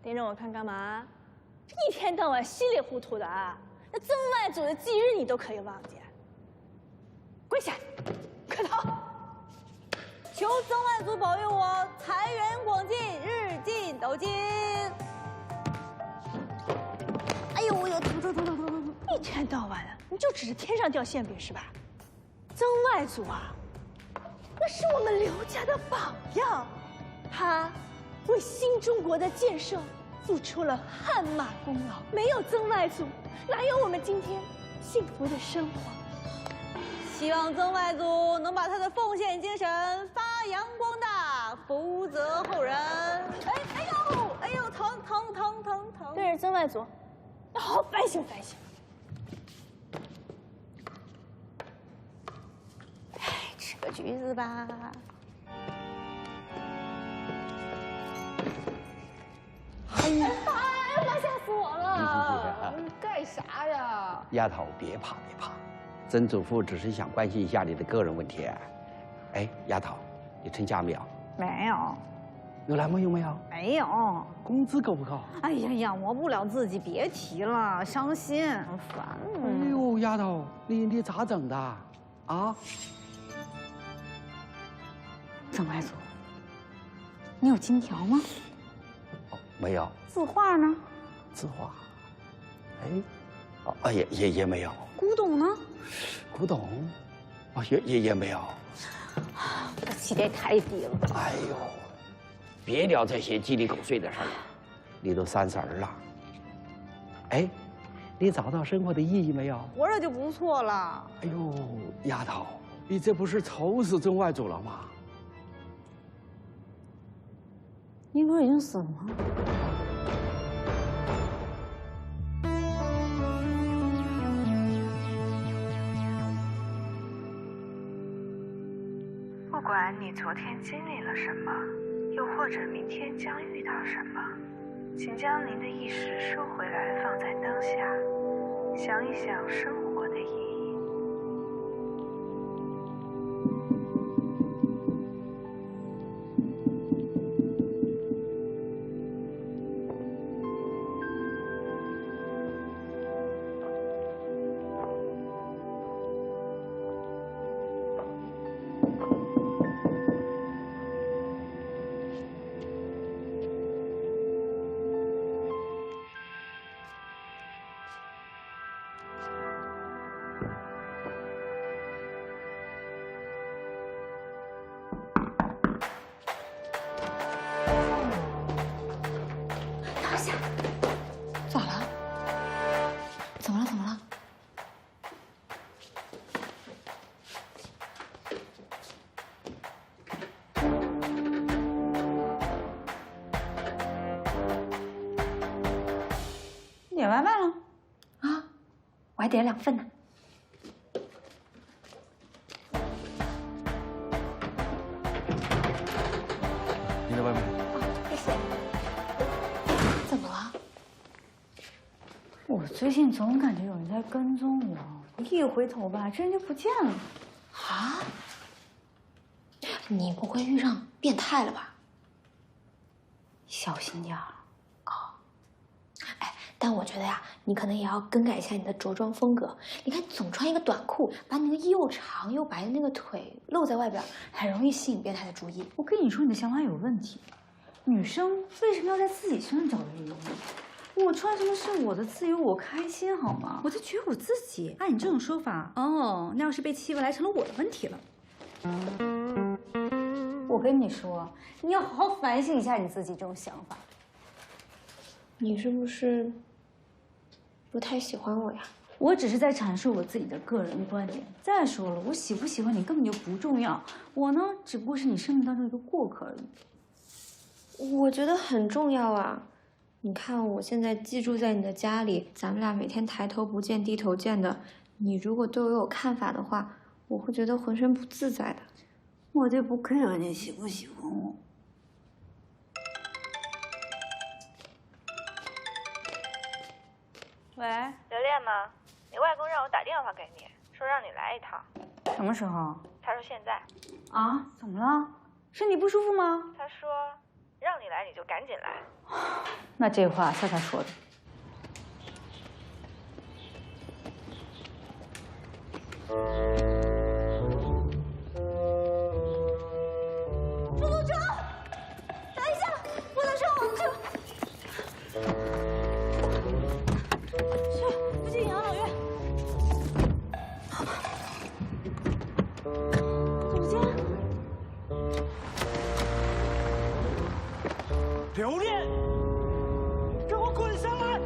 盯着我看干嘛？这一天到晚稀里糊涂的啊！那曾外祖的忌日你都可以忘记？跪下，磕头，求曾外祖保佑我财源广进，日进斗金。哎呦，疼！一天到晚的，你就指着天上掉馅饼是吧？曾外祖啊，那是我们刘家的榜样，他为新中国的建设做出了汗马功劳。没有曾外祖，哪有我们今天幸福的生活？希望曾外祖能把他的奉献精神发扬光大，福泽后人。哎呦，疼！对着曾外祖，要好好反省反省。吃个橘子吧。哎呀妈，吓死我了！你干啥呀？丫头，别怕。曾祖父只是想关心一下你的个人问题。哎，丫头，你成家没有？没有。有男朋友没有？没有。工资够不够？哎呀，养活不了自己，别提了，伤心，很烦。哎呦，丫头，你咋整的？啊？曾外祖，你有金条吗？哦，没有。字画呢？字画？哎，哦，也没有。古董呢？古董？哦，也没有。这起点太低了。哎呦，别聊这些鸡零狗碎的事儿了，你都30了。哎，你找到生活的意义没有？活着就不错了。哎呦，丫头，你这不是愁死曾外祖了吗？你不是已经死了吗？不管你昨天经历了什么，又或者明天将遇到什么，请将您的意识收回来，放在当下，想一想生活的意义。点外卖了？啊，我还点了2份呢。你的外卖。谢谢。怎么了？我最近总感觉有人在跟踪我，一回头吧，这人就不见了。啊？你不会遇上变态了吧？小心点儿。但我觉得呀，你可能也要更改一下你的着装风格。你看，总穿一个短裤，把你那个又长又白的那个腿露在外边，很容易吸引变态的注意。我跟你说，你的想法有问题。女生为什么要在自己身上找原因呢？我穿什么是我的自由，我开心好吗？我在觉我自己。按你这种说法，哦，那要是被欺负来成了我的问题了。我跟你说，你要好好反省一下你自己这种想法。你是不是不太喜欢我呀？我只是在阐述我自己的个人观点。再说了，我喜不喜欢你根本就不重要，我呢，只不过是你生命当中一个过客而已。我觉得很重要啊！你看，我现在寄住在你的家里，咱们俩每天抬头不见低头见的，你如果对我有看法的话，我会觉得浑身不自在的。我就不 care 你喜不喜欢我。喂，刘恋吗？你外公让我打电话给你，说让你来一趟。什么时候？他说现在。啊？怎么了？身体不舒服吗？他说让你来你就赶紧来。那这话夏夏说的。朱组长，等一下，我的车，去附近养老院。总监，刘恋，给我滚下来！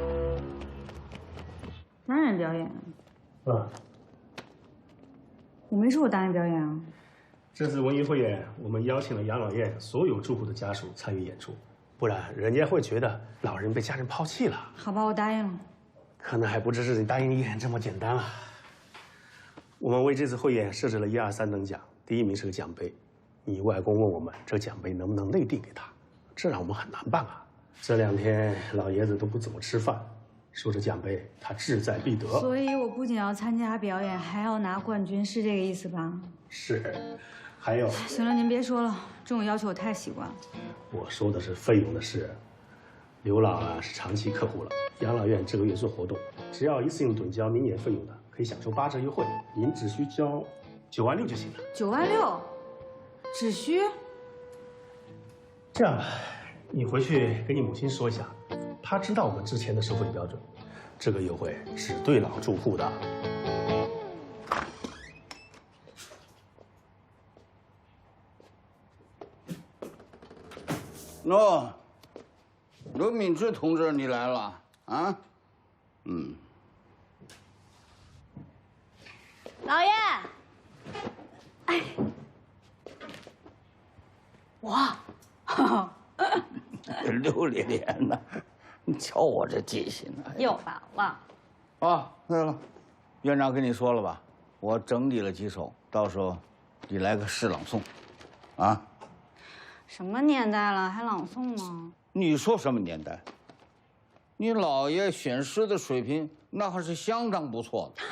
单人表演？我没说我单人表演啊。这次文艺汇演，我们邀请了养老院所有住户的家属参与演出，不然人家会觉得老人被家人抛弃了。好吧，我答应了。可能还不只是你答应演这么简单啊。我们为这次汇演设置了1、2、3等奖，第1名是个奖杯。你外公问我们这个奖杯能不能内定给他，这让我们很难办啊。这2天老爷子都不怎么吃饭，说这奖杯他志在必得。所以我不仅要参加表演，还要拿冠军，是这个意思吧？是，还有。行了，您别说了，这种要求我太习惯了。我说的是费用的事。刘老啊是长期客户了，养老院这个月做活动，只要一次性趸交明年费用的，可以享受8折优惠，您只需交9万6就行了。9万6，只需？这样吧，你回去跟你母亲说一下，她知道我们之前的收费标准，这个优惠只对老住户的。喏，刘敏芝同志，你来了啊？老爷，哎，我，刘丽莲呐，你瞧我这记性呢。又反了。啊，对了，院长跟你说了吧，我整理了几首，到时候你来个诗朗诵，啊？什么年代了，还朗诵吗？你说什么年代？你姥爷选诗的水平那还是相当不错的。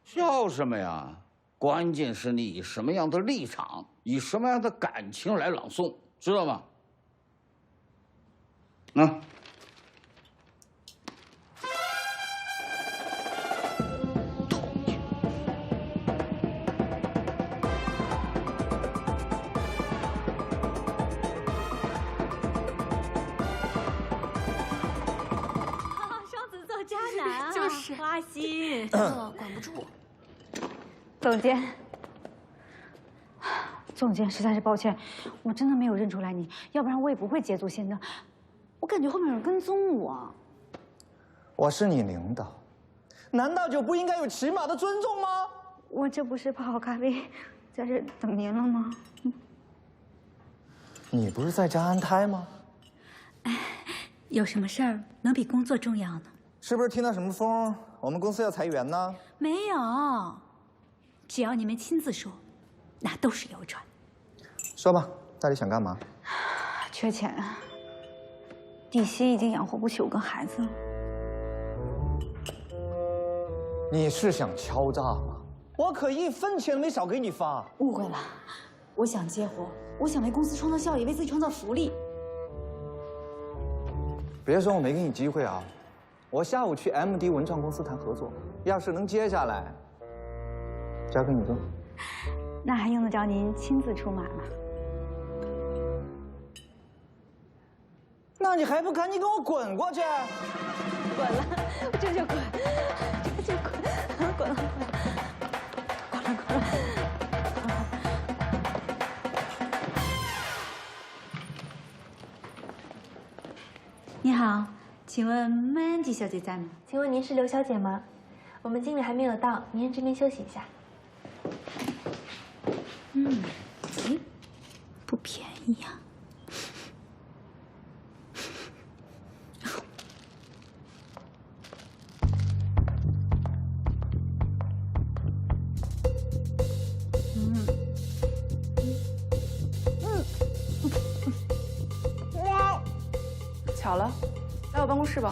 笑什么呀？关键是你以什么样的立场，以什么样的感情来朗诵，知道吗？啊。就是花心，管不住。总监，总监，实在是抱歉，我真的没有认出来你，要不然我也不会捷足先登。我感觉后面有人跟踪我。我是你领导，难道就不应该有起码的尊重吗？我这不是泡好咖啡，在这等您了吗？你不是在家安胎吗？有什么事儿能比工作重要呢？是不是听到什么风？我们公司要裁员呢？没有，只要你们亲自说，那都是谣传。说吧，到底想干嘛？缺钱，底薪已经养活不起我跟孩子了。你是想敲诈吗？我可1分钱没少给你发。误会了，我想接活，我想为公司创造效益，为自己创造福利。别说我没给你机会啊！我下午去 MD 文创公司谈合作，要是能接下来，交给你做。那还用得着您亲自出马吗？那你还不赶紧给我滚过去！滚了，这就滚，这就滚，滚了，滚了，滚了。你好，请问Mandy小姐在吗？请问您是刘小姐吗？我们经理还没有到，您这边休息一下。哎，不便宜呀。巧了，来我办公室吧。